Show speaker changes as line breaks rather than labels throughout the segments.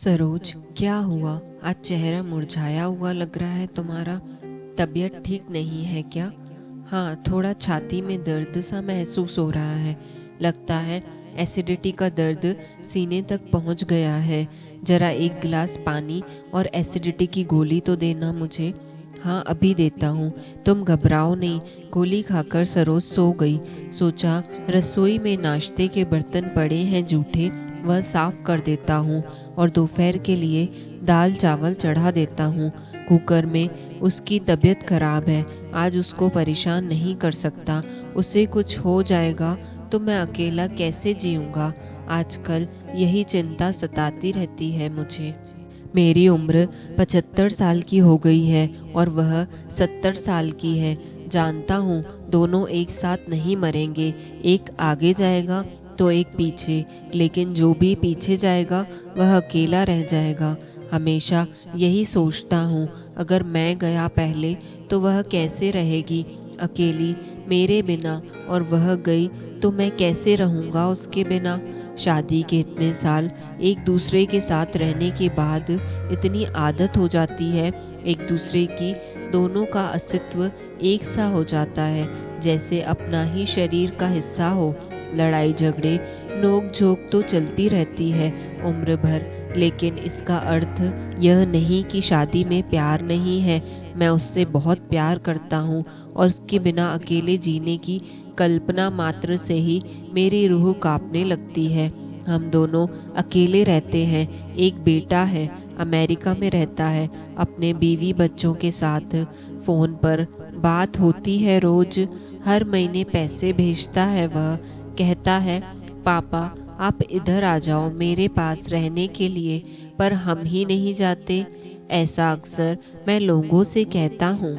सरोज, क्या हुआ? आज चेहरा मुरझाया हुआ लग रहा है तुम्हारा। तबीयत ठीक नहीं है क्या? हाँ, थोड़ा छाती में दर्द सा महसूस हो रहा है। लगता है एसिडिटी का दर्द सीने तक पहुंच गया है। जरा एक गिलास पानी और एसिडिटी की गोली तो देना मुझे। हाँ, अभी देता हूँ। तुम घबराओ नहीं। गोली खाकर सरोज सो गई। सोचा रसोई में नाश्ते के बर्तन पड़े हैं जूठे, वह साफ कर देता हूँ और दोपहर के लिए दाल चावल चढ़ा देता हूँ। कुकर में उसकी तबीयत खराब है, आज उसको परेशान नहीं कर सकता। उसे कुछ हो जाएगा तो मैं अकेला कैसे जीऊँगा? आजकल यही चिंता सताती रहती है मुझे। मेरी उम्र 75 साल की हो गई है और वह 70 साल की है। जानता हूँ दोनों एक साथ नहीं मरेंगे, एक आगे जाएगा तो एक पीछे, लेकिन जो भी पीछे जाएगा वह अकेला रह जाएगा। हमेशा यही सोचता हूँ, अगर मैं गया पहले तो वह कैसे रहेगी अकेली मेरे बिना, और वह गई तो मैं कैसे रहूँगा उसके बिना। शादी के इतने साल एक दूसरे के साथ रहने के बाद इतनी आदत हो जाती है एक दूसरे की, दोनों का अस्तित्व एक सा हो जाता है, जैसे अपना ही शरीर का हिस्सा हो। लड़ाई झगड़े नोक झोंक तो चलती रहती है उम्र भर, लेकिन इसका अर्थ यह नहीं कि शादी में प्यार नहीं है। मैं उससे बहुत प्यार करता हूँ और उसके बिना अकेले जीने की कल्पना मात्र से ही मेरी रूह कांपने लगती है। हम दोनों अकेले रहते हैं। एक बेटा है, अमेरिका में रहता है अपने बीवी बच्चों के साथ। फोन पर बात होती है रोज, हर महीने पैसे भेजता है वह। कहता है पापा आप इधर आ जाओ मेरे पास रहने के लिए, पर हम ही नहीं जाते। ऐसा अक्सर मैं लोगों से कहता हूँ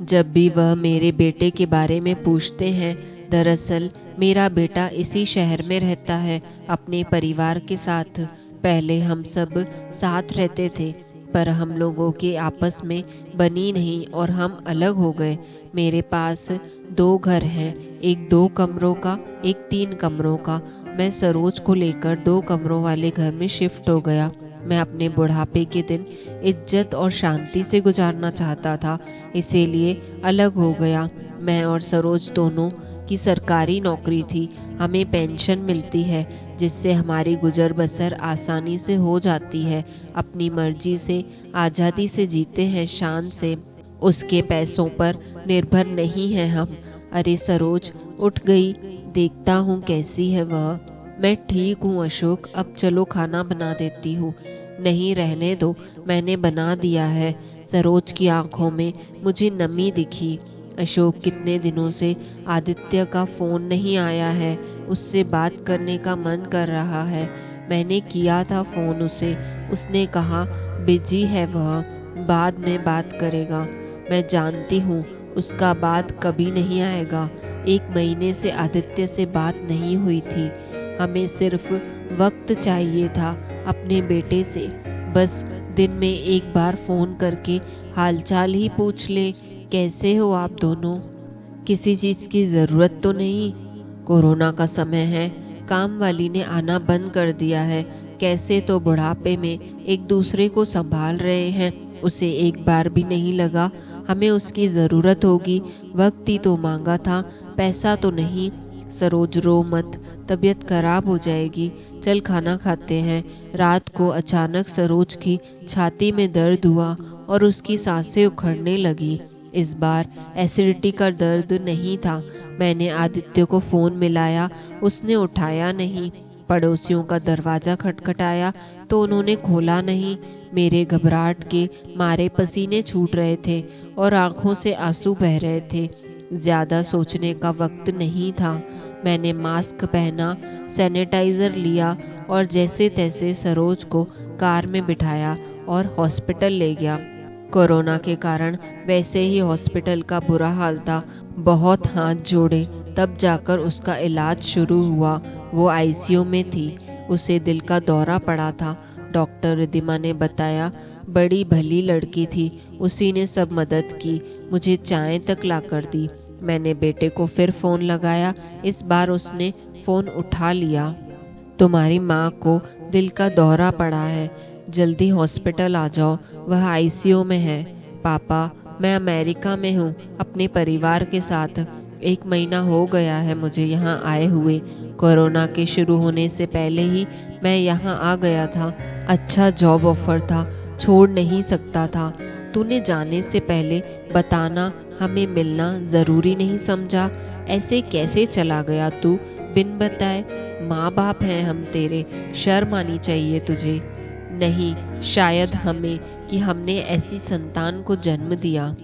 जब भी वह मेरे बेटे के बारे में पूछते हैं। दरअसल मेरा बेटा इसी शहर में रहता है अपने परिवार के साथ। पहले हम सब साथ रहते थे, पर हम लोगों के आपस में बनी नहीं और हम अलग हो गए। मेरे पास 2 घर हैं, एक 2 कमरों का, एक 3 कमरों का। मैं सरोज को लेकर 2 कमरों वाले घर में शिफ्ट हो गया। मैं अपने बुढ़ापे के दिन इज्जत और शांति से गुजारना चाहता था, इसीलिए अलग हो गया। मैं और सरोज दोनों की सरकारी नौकरी थी, हमें पेंशन मिलती है जिससे हमारी गुजर बसर आसानी से हो जाती है। अपनी मर्जी से आज़ादी से जीते हैं, शान से। उसके पैसों पर निर्भर नहीं हैं हम। अरे सरोज उठ गई, देखता हूँ कैसी है वह। मैं ठीक हूँ अशोक, अब चलो खाना बना देती हूँ। नहीं रहने दो, मैंने बना दिया है। सरोज की आंखों में मुझे नमी दिखी। अशोक कितने दिनों से आदित्य का फोन नहीं आया है, उससे बात करने का मन कर रहा है। मैंने किया था फोन उसे, उसने कहा बिजी है वह, बाद में बात करेगा। मैं जानती हूँ उसका बाद कभी नहीं आएगा। 1 महीने से आदित्य से बात नहीं हुई थी। हमें सिर्फ वक्त चाहिए था अपने बेटे से, बस दिन में एक बार फोन करके हालचाल ही पूछ ले, कैसे हो आप दोनों? किसी चीज की जरूरत तो नहीं? कोरोना का समय है, काम वाली ने आना बंद कर दिया है। कैसे तो बुढ़ापे में एक दूसरे को संभाल रहे हैं। उसे एक बार भी नहीं लगा हमें उसकी जरूरत होगी। वक्त ही तो मांगा था, पैसा तो नहीं। सरोज रो मत, तबीयत खराब हो जाएगी। चल खाना खाते हैं। रात को अचानक सरोज की छाती में दर्द हुआ और उसकी सांसें उखड़ने लगी। इस बार एसिडिटी का दर्द नहीं था। मैंने आदित्य को फोन मिलाया, उसने उठाया नहीं। पड़ोसियों का दरवाजा खटखटाया तो उन्होंने खोला नहीं। मेरे घबराहट के मारे पसीने छूट रहे थे और आंखों से आंसू बह रहे थे। ज्यादा सोचने का वक्त नहीं था। मैंने मास्क पहना, सैनिटाइजर लिया और जैसे तैसे सरोज को कार में बिठाया और हॉस्पिटल ले गया। कोरोना के कारण वैसे ही हॉस्पिटल का बुरा हाल था। बहुत हाथ जोड़े तब जाकर उसका इलाज शुरू हुआ। वो आईसीयू में थी, उसे दिल का दौरा पड़ा था। डॉक्टर रिद्धिमा ने बताया, बड़ी भली लड़की थी, उसी ने सब मदद की, मुझे चाय तक ला कर दी। मैंने बेटे को फिर फोन लगाया, इस बार उसने फोन उठा लिया। तुम्हारी माँ को दिल का दौरा पड़ा है, जल्दी हॉस्पिटल आ जाओ, वह आईसीयू में है। पापा, मैं अमेरिका में हूँ अपने परिवार के साथ। 1 महीना हो गया है मुझे यहाँ आए हुए। कोरोना के शुरू होने से पहले ही मैं यहाँ आ गया था। अच्छा जॉब ऑफर था, छोड़ नहीं सकता था। तूने जाने से पहले बताना, हमें मिलना जरूरी नहीं समझा? ऐसे कैसे चला गया तू बिन बताए? माँ बाप हैं हम तेरे, शर्म आनी चाहिए तुझे। नहीं, शायद हमें कि हमने ऐसी संतान को जन्म दिया।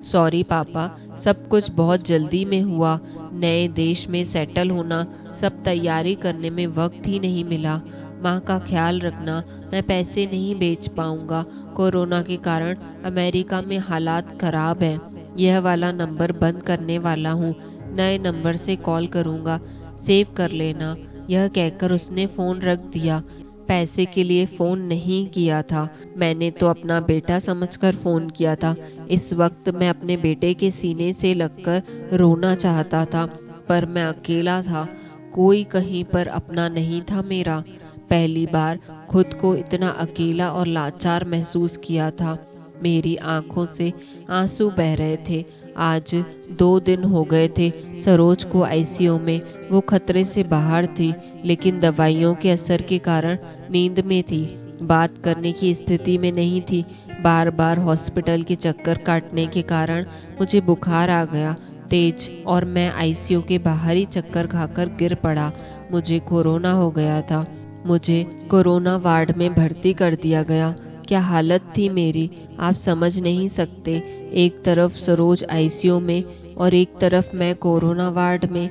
सॉरी पापा, सब कुछ बहुत जल्दी में हुआ। नए देश में सेटल होना, सब तैयारी करने में वक्त ही नहीं मिला। माँ का ख्याल रखना, मैं पैसे नहीं बेच पाऊंगा। कोरोना के कारण अमेरिका में हालात खराब हैं। यह वाला नंबर बंद करने वाला हूँ, नए नंबर से कॉल करूंगा, सेव कर लेना। यह कहकर उसने फोन रख दिया। पैसे के लिए फोन नहीं किया था, मैंने तो अपना बेटा समझकर फोन किया था। इस वक्त मैं अपने बेटे के सीने से लगकर रोना चाहता था, पर मैं अकेला था, कोई कहीं पर अपना नहीं था मेरा। पहली बार खुद को इतना अकेला और लाचार महसूस किया था। मेरी आंखों से आंसू बह रहे थे। आज 2 दिन हो गए थे सरोज को आईसीयू में। वो खतरे से बाहर थी, लेकिन दवाइयों के असर के कारण नींद में थी, बात करने की स्थिति में नहीं थी। बार बार हॉस्पिटल के चक्कर काटने के कारण मुझे बुखार आ गया तेज, और मैं आईसीयू के बाहर ही चक्कर खाकर गिर पड़ा। मुझे कोरोना हो गया था। मुझे कोरोना वार्ड में भर्ती कर दिया गया। क्या हालत थी मेरी, आप समझ नहीं सकते। एक तरफ सरोज आईसीयू में और एक तरफ मैं कोरोना वार्ड में।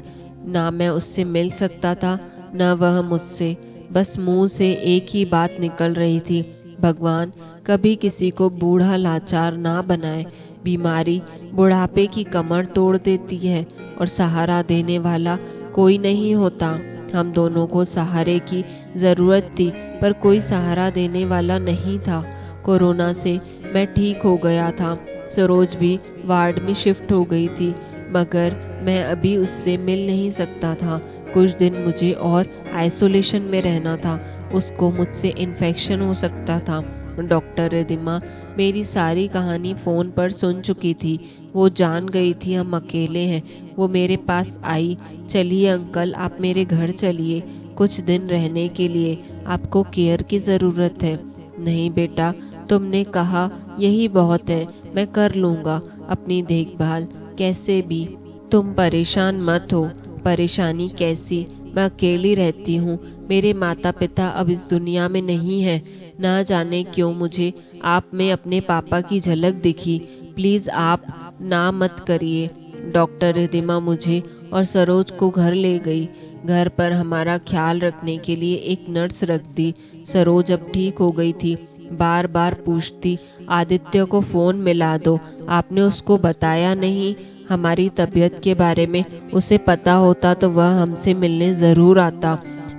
ना मैं उससे मिल सकता था, न वह मुझसे। बस मुंह से एक ही बात निकल रही थी, भगवान कभी किसी को बूढ़ा लाचार ना बनाए। बीमारी बुढ़ापे की कमर तोड़ देती है और सहारा देने वाला कोई नहीं होता। हम दोनों को सहारे की जरूरत थी, पर कोई सहारा देने वाला नहीं था। कोरोना से मैं ठीक हो गया था, सरोज भी वार्ड में शिफ्ट हो गई थी, मगर मैं अभी उससे मिल नहीं सकता था। कुछ दिन मुझे और आइसोलेशन में रहना था, उसको मुझसे इन्फेक्शन हो सकता था। डॉक्टर रिदिमा मेरी सारी कहानी फोन पर सुन चुकी थी। वो जान गई थी हम अकेले हैं। वो मेरे पास आई, चलिए अंकल आप मेरे घर चलिए, कुछ दिन रहने के लिए, आपको केयर की जरूरत है। नहीं बेटा, तुमने कहा यही बहुत है, मैं कर लूंगा अपनी देखभाल कैसे भी। तुम परेशान मत हो। परेशानी कैसी, मैं अकेली रहती हूँ। मेरे माता पिता अब इस दुनिया में नहीं है। ना जाने क्यों मुझे आप में अपने पापा की झलक दिखी। प्लीज आप ना मत करिए। डॉक्टर रिदिमा मुझे और सरोज को घर ले गई। घर पर हमारा ख्याल रखने के लिए एक नर्स रख दी। सरोज अब ठीक हो गई थी। बार बार पूछती, आदित्य को फोन मिला दो, आपने उसको बताया नहीं हमारी तबीयत के बारे में? उसे पता होता तो वह हमसे मिलने जरूर आता।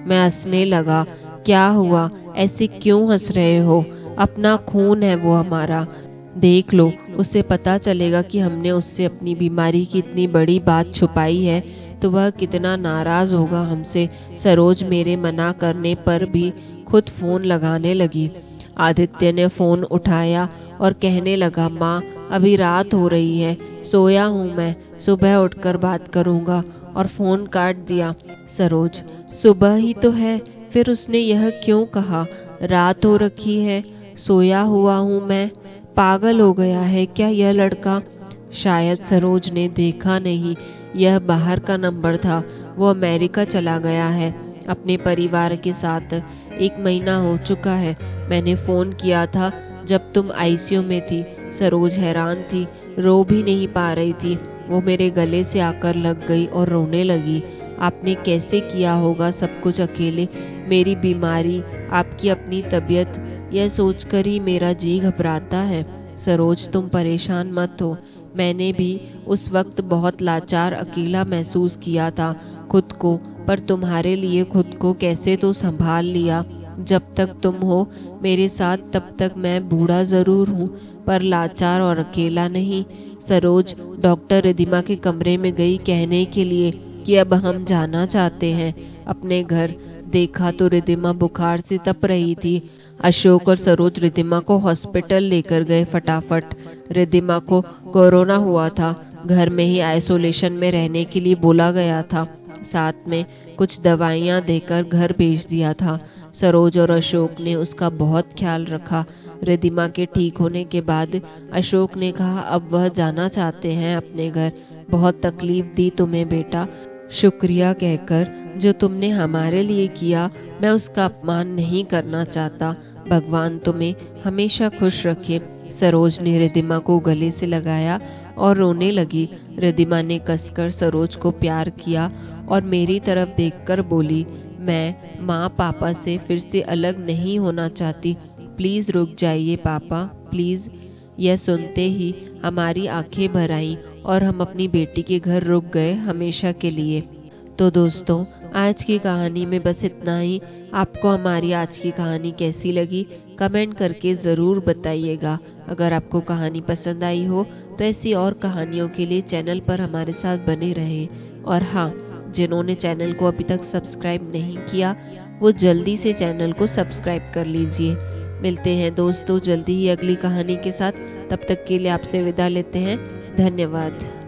मैं हंसने लगा। क्या हुआ, ऐसे क्यों हंस रहे हो? अपना खून है वो हमारा। देख लो, उसे पता चलेगा कि हमने उससे अपनी बीमारी की इतनी बड़ी बात छुपाई है तो वह कितना नाराज होगा हमसे। सरोज मेरे मना करने पर भी खुद फोन लगाने लगी। आदित्य ने फोन उठाया और कहने लगा, माँ अभी रात हो रही है, सोया हूँ मैं, सुबह उठकर बात करूँगा, और फोन काट दिया। सरोज, सुबह ही तो है, फिर उसने यह क्यों कहा? रात हो रखी है, सोया हुआ हूँ मैं। पागल हो गया है क्या यह लड़का? शायद सरोज ने देखा नहीं, यह बाहर का नंबर था। वो अमेरिका चला गया है अपने परिवार के साथ। 1 महीना हो चुका है। मैंने फोन किया था जब तुम आईसीयू में थी। सरोज हैरान थी, रो भी नहीं पा रही थी। वो मेरे गले से आकर लग गई और रोने लगी। आपने कैसे किया होगा सब कुछ अकेले? मेरी बीमारी, आपकी अपनी तबीयत, यह सोचकर ही मेरा जी घबराता है। सरोज तुम परेशान मत हो, मैंने भी उस वक्त बहुत लाचार अकेला महसूस किया था खुद को, पर तुम्हारे लिए खुद को कैसे तो संभाल लिया। जब तक तुम हो मेरे साथ तब तक मैं बूढ़ा जरूर हूँ, पर लाचार और अकेला नहीं। सरोज डॉक्टर रिदिमा के कमरे में गई कहने के लिए कि अब हम जाना चाहते हैं अपने घर। देखा तो रिदिमा बुखार से तप रही थी। अशोक और सरोज रिद्धिमा को हॉस्पिटल लेकर गए फटाफट। रिद्धिमा को कोरोना हुआ था, घर में ही आइसोलेशन में रहने के लिए बोला गया था, साथ में कुछ दवाइयां देकर घर भेज दिया था। सरोज और अशोक ने उसका बहुत ख्याल रखा। रिद्धिमा के ठीक होने के बाद अशोक ने कहा अब वह जाना चाहते हैं अपने घर। बहुत तकलीफ दी तुम्हें बेटा, शुक्रिया कहकर जो तुमने हमारे लिए किया मैं उसका अपमान नहीं करना चाहता। भगवान तुम्हें हमेशा खुश रखे। सरोज ने रिद्धिमा को गले से लगाया और रोने लगी। रिद्धिमा ने कसकर सरोज को प्यार किया और मेरी तरफ देखकर बोली, मैं माँ पापा से फिर से अलग नहीं होना चाहती, प्लीज रुक जाइए पापा प्लीज। यह सुनते ही हमारी आंखें भर आईं और हम अपनी बेटी के घर रुक गए हमेशा के लिए। तो दोस्तों, आज की कहानी में बस इतना ही। आपको हमारी आज की कहानी कैसी लगी कमेंट करके ज़रूर बताइएगा। अगर आपको कहानी पसंद आई हो तो ऐसी और कहानियों के लिए चैनल पर हमारे साथ बने रहें। और हाँ, जिन्होंने चैनल को अभी तक सब्सक्राइब नहीं किया वो जल्दी से चैनल को सब्सक्राइब कर लीजिए। मिलते हैं दोस्तों जल्दी ही अगली कहानी के साथ। तब तक के लिए आपसे विदा लेते हैं। धन्यवाद।